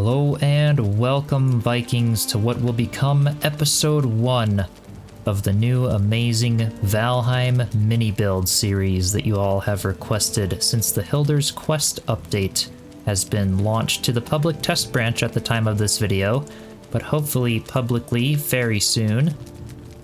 Hello and welcome, Vikings, to what will become episode 1 of the new amazing Valheim MiniBuild series that you all have requested since the Hildir's Quest update has been launched to the public test branch at the time of this video, but hopefully publicly very soon.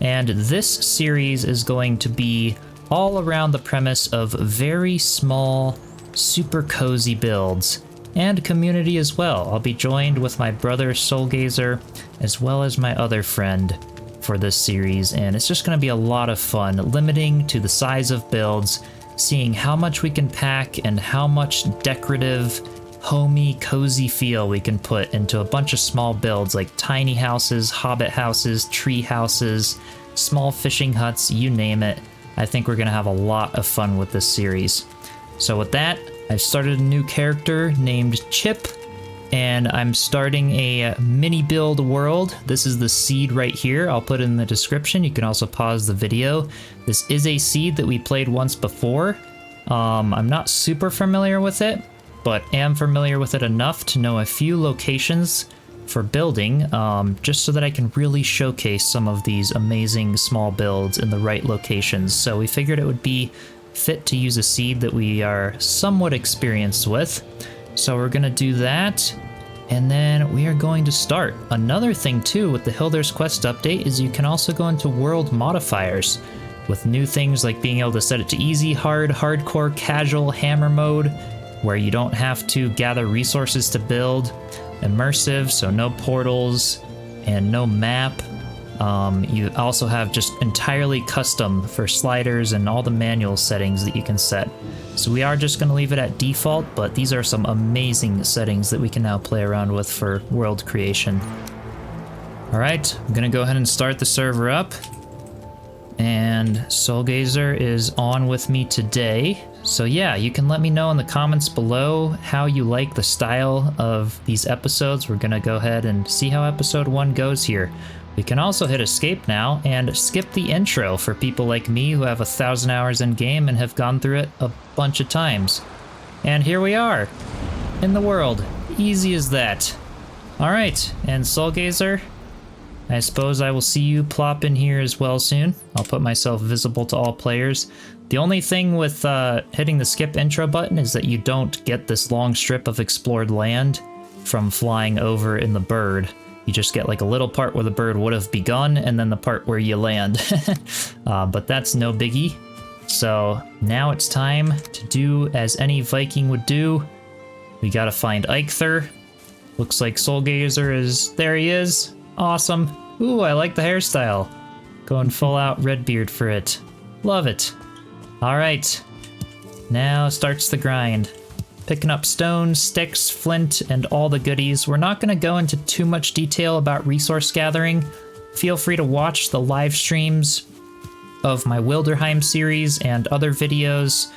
And this series is going to be all around the premise of very small, super cozy builds, and community as well. I'll be joined with my brother Soulgazer, as well as my other friend for this series, and it's just going to be a lot of fun, limiting to the size of builds, seeing how much we can pack and how much decorative, homey, cozy feel we can put into a bunch of small builds like tiny houses, hobbit houses, tree houses, small fishing huts, you name it. I think we're going to have a lot of fun with this series. So with that, I've started a new character named Chip, and I'm starting a mini build world. This is the seed right here. I'll put it in the description. You can also pause the video. This is a seed that we played once before. I'm not super familiar with it, but am familiar with it enough to know a few locations for building, just so that I can really showcase some of these amazing small builds in the right locations. So we figured it would be fit to use a seed that we are somewhat experienced with. So we're gonna do that, and then we are going to start. Another thing too with the Hildir's Quest update is you can also go into world modifiers with new things like being able to set it to easy, hard, hardcore, casual, hammer mode, where you don't have to gather resources to build, immersive, so no portals and no map. You also have just entirely custom for sliders and all the manual settings that you can set. So we are just going to leave it at default, but these are some amazing settings that we can now play around with for world creation. Alright, I'm going to go ahead and start the server up. And Soulgazer is on with me today. So yeah, you can let me know in the comments below how you like the style of these episodes. We're going to go ahead and see how episode 1 goes here. We can also hit escape now and skip the intro for people like me who have 1,000 hours in game and have gone through it a bunch of times. And here we are, in the world. Easy as that. Alright, and Soulgazer, I suppose I will see you plop in here as well soon. I'll put myself visible to all players. The only thing with hitting the skip intro button is that you don't get this long strip of explored land from flying over in the bird. You just get like a little part where the bird would have begun and then the part where you land. But that's no biggie. So now it's time to do as any Viking would do. We gotta find Eikthyr. Looks like Soulgazer is... there he is. Awesome. Ooh, I like the hairstyle. Going full out Redbeard for it. Love it. Alright. Now starts the grind. Picking up stones, sticks, flint, and all the goodies. We're not going to go into too much detail about resource gathering. Feel free to watch the live streams of my Valheim series and other videos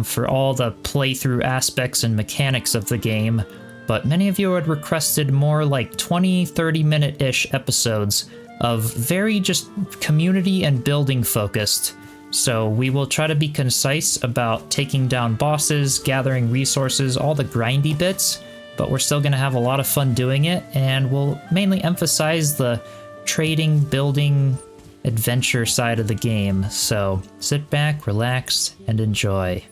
for all the playthrough aspects and mechanics of the game. But many of you had requested more like 20-30 minute-ish episodes of very just community and building focused. So we will try to be concise about taking down bosses, gathering resources, all the grindy bits, but we're still going to have a lot of fun doing it, and we'll mainly emphasize the trading, building, adventure side of the game. So sit back, relax, and enjoy.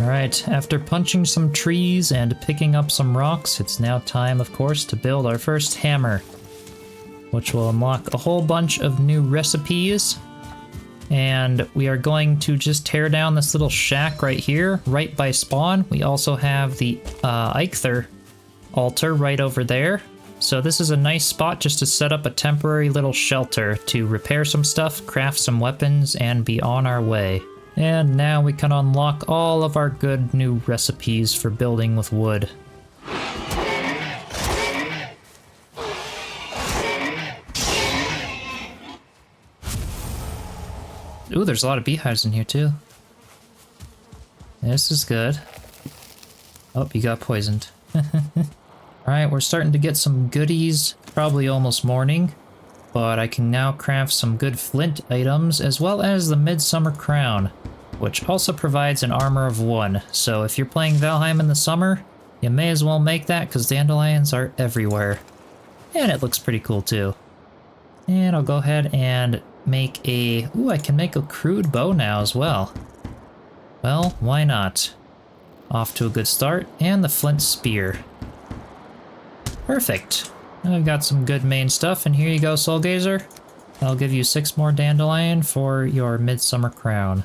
Alright, after punching some trees and picking up some rocks, it's now time, of course, to build our first hammer, which will unlock a whole bunch of new recipes. And we are going to just tear down this little shack right here, right by spawn. We also have the Eikthyr altar right over there. So this is a nice spot just to set up a temporary little shelter to repair some stuff, craft some weapons, and be on our way. And now we can unlock all of our good new recipes for building with wood. Ooh, there's a lot of beehives in here too. This is good. Oh, you got poisoned. Alright, we're starting to get some goodies. Probably almost morning. But I can now craft some good flint items, as well as the Midsummer Crown. which also provides an armor of 1. So if you're playing Valheim in the summer, you may as well make that because dandelions are everywhere. And it looks pretty cool too. And I'll go ahead and make a... Ooh, I can make a crude bow now as well. Well, why not? Off to a good start. And the flint spear. Perfect. Now we've got some good main stuff, and here you go, Soulgazer. I'll give you 6 more dandelion for your midsummer crown.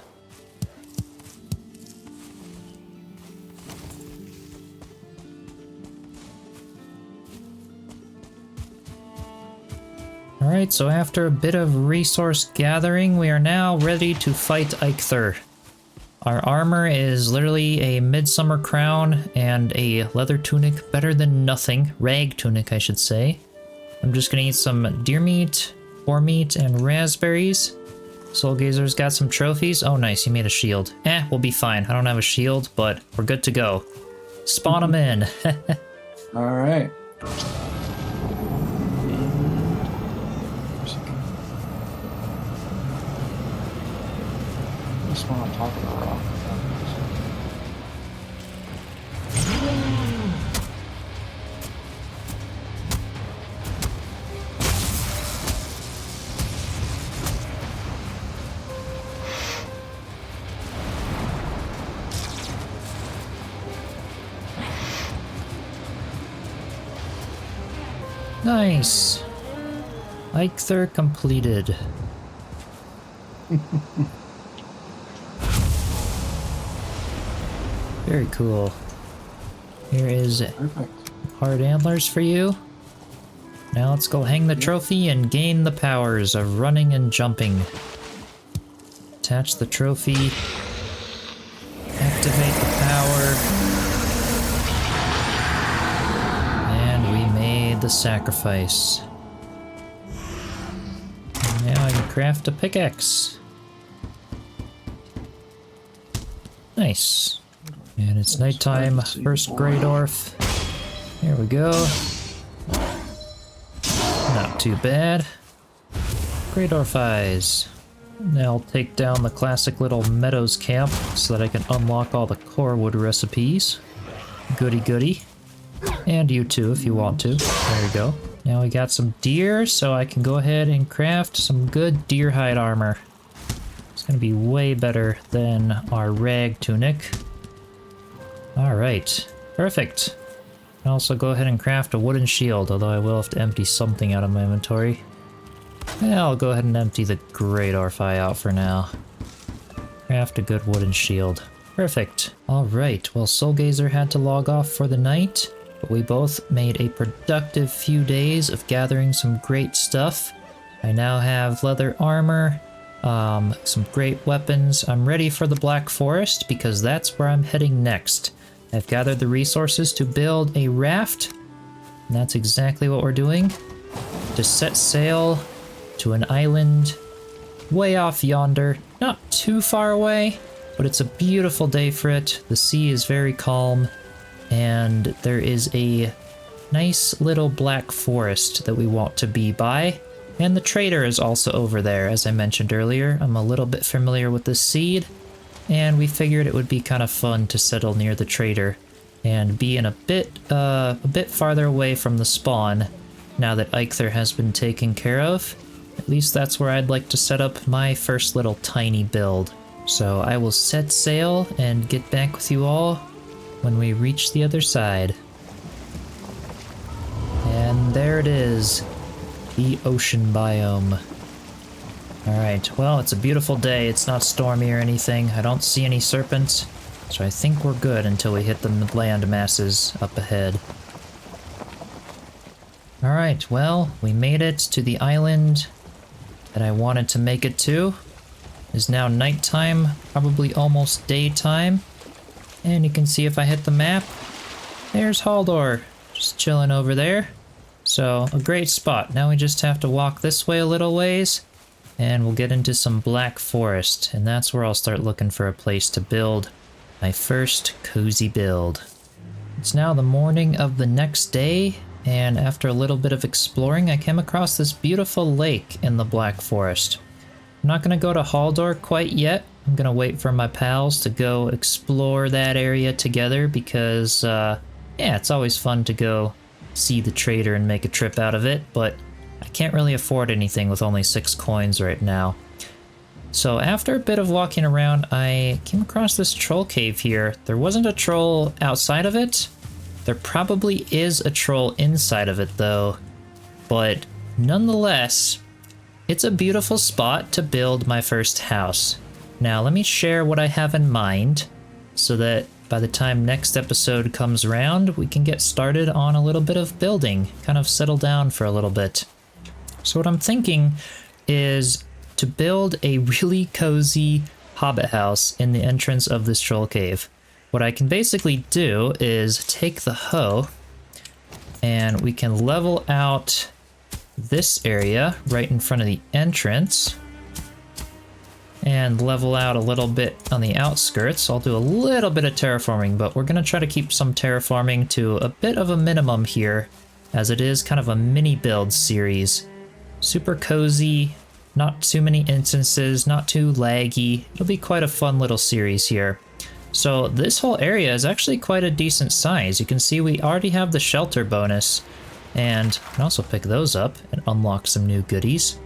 Alright, so after a bit of resource gathering, we are now ready to fight Eikthyr. Our armor is literally a midsummer crown and a leather tunic, better than nothing. Rag tunic, I should say. I'm just gonna eat some deer meat, boar meat, and raspberries. Soulgazer's got some trophies. Oh nice, he made a shield. We'll be fine. I don't have a shield, but we're good to go. Spawn them in. Alright. This one on top of the rock. Nice. Eikthyr completed. Very cool. Here is hard antlers for you. Now let's go hang the trophy and gain the powers of running and jumping. Attach the trophy. Activate the power. And we made the sacrifice. And now I can craft a pickaxe. Nice. And it's nighttime. First Grey Dwarf. Here we go. Not too bad. Grey Dwarf eyes. Now I'll take down the classic little Meadows camp so that I can unlock all the core wood recipes. Goody goody. And you too if you want to. There you go. Now we got some deer, so I can go ahead and craft some good deer hide armor. It's gonna be way better than our rag tunic. Alright, perfect. I'll also go ahead and craft a wooden shield, although I will have to empty something out of my inventory. Yeah, I'll go ahead and empty the Grey Dwarf eye out for now. Craft a good wooden shield. Perfect. Alright, well Soulgazer had to log off for the night, but we both made a productive few days of gathering some great stuff. I now have leather armor, some great weapons. I'm ready for the Black Forest because that's where I'm heading next. I've gathered the resources to build a raft, and that's exactly what we're doing. To set sail to an island way off yonder, not too far away, but it's a beautiful day for it. The sea is very calm, and there is a nice little black forest that we want to be by. And the trader is also over there, as I mentioned earlier. I'm a little bit familiar with this seed, and we figured it would be kind of fun to settle near the trader and be in a bit farther away from the spawn now that Eikthyr has been taken care of. At least that's where I'd like to set up my first little tiny build. So I will set sail and get back with you all when we reach the other side. And there it is, the ocean biome. Alright, well, it's a beautiful day. It's not stormy or anything. I don't see any serpents, so I think we're good until we hit the land masses up ahead. Alright, well, we made it to the island that I wanted to make it to. It's now nighttime, probably almost daytime. And you can see if I hit the map, there's Hildir, just chilling over there. So, a great spot. Now we just have to walk this way a little ways, and we'll get into some black forest, and that's where I'll start looking for a place to build my first cozy build. It's now the morning of the next day, and after a little bit of exploring, I came across this beautiful lake in the black forest. I'm not going to go to Hildir quite yet. I'm going to wait for my pals to go explore that area together because, yeah, it's always fun to go see the trader and make a trip out of it, but I can't really afford anything with only 6 coins right now. So after a bit of walking around, I came across this troll cave here. There wasn't a troll outside of it. There probably is a troll inside of it though, but nonetheless, it's a beautiful spot to build my first house. Now let me share what I have in mind so that by the time next episode comes around, we can get started on a little bit of building, kind of settle down for a little bit. So what I'm thinking is to build a really cozy hobbit house in the entrance of this troll cave. What I can basically do is take the hoe and we can level out this area right in front of the entrance and level out a little bit on the outskirts. I'll do a little bit of terraforming, but we're going to try to keep some terraforming to a bit of a minimum here, as it is kind of a mini build series. Super cozy, not too many instances, not too laggy. It'll be quite a fun little series here. So this whole area is actually quite a decent size. You can see we already have the shelter bonus, and I can also pick those up and unlock some new goodies.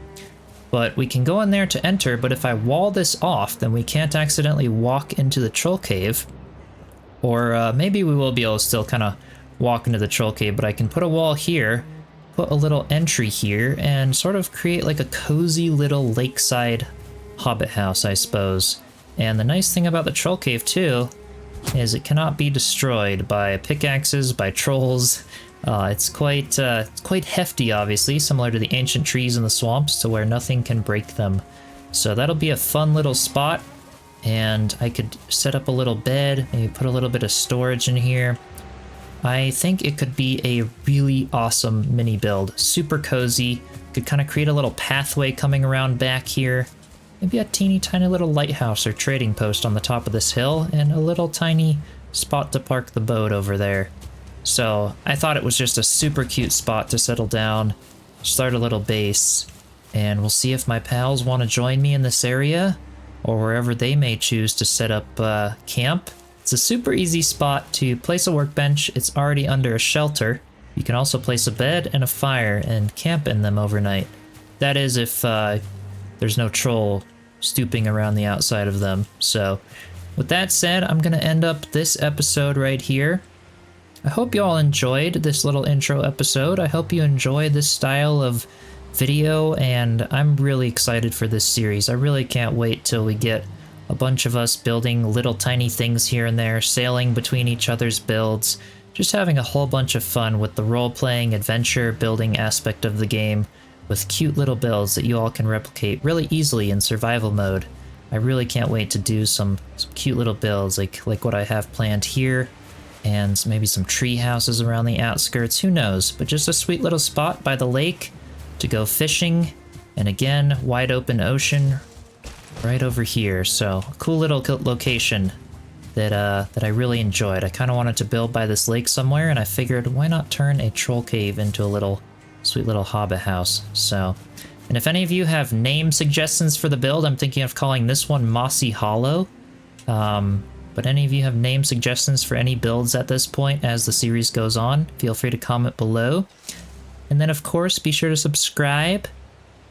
But we can go in there to enter, but if I wall this off, then we can't accidentally walk into the troll cave. Or maybe we will be able to still kind of walk into the troll cave, but I can put a wall here, put a little entry here, and sort of create like a cozy little lakeside hobbit house, I suppose. And the nice thing about the troll cave too is it cannot be destroyed by pickaxes, by trolls. It's quite hefty, obviously, similar to the ancient trees in the swamps, to where nothing can break them. So that'll be a fun little spot, and I could set up a little bed, maybe put a little bit of storage in here. I think it could be a really awesome mini build, super cozy. Could kind of create a little pathway coming around back here. Maybe a teeny tiny little lighthouse or trading post on the top of this hill, and a little tiny spot to park the boat over there. So I thought it was just a super cute spot to settle down, start a little base, and we'll see if my pals want to join me in this area, or wherever they may choose to set up camp. It's a super easy spot to place a workbench. It's already under a shelter. You can also place a bed and a fire and camp in them overnight. That is if there's no troll stooping around the outside of them. So with that said, I'm going to end up this episode right here. I hope you all enjoyed this little intro episode. I hope you enjoy this style of video, and I'm really excited for this series. I really can't wait till we get a bunch of us building little tiny things here and there, sailing between each other's builds, just having a whole bunch of fun with the role-playing, adventure building aspect of the game, with cute little builds that you all can replicate really easily in survival mode. I really can't wait to do some cute little builds like what I have planned here, and maybe some tree houses around the outskirts, who knows, but just a sweet little spot by the lake to go fishing, and again, wide open ocean right over here. So a cool little location that I really enjoyed. I kind of wanted to build by this lake somewhere, and I figured why not turn a troll cave into a little sweet little hobbit house. So, and if any of you have name suggestions for the build, I'm thinking of calling this one Mossy Hollow. But any of you have name suggestions for any builds at this point as the series goes on, feel free to comment below. And then of course, be sure to subscribe,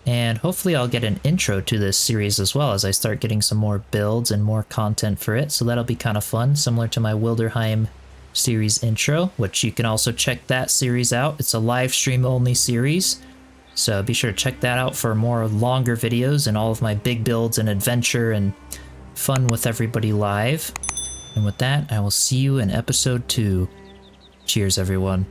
and hopefully I'll get an intro to this series as well as I start getting some more builds and more content for it. So that'll be kind of fun, similar to my Valheim series intro, which you can also check that series out. It's a live stream only series. So be sure to check that out for more longer videos and all of my big builds and adventure and fun with everybody live. And with that, I will see you in episode 2. Cheers, everyone.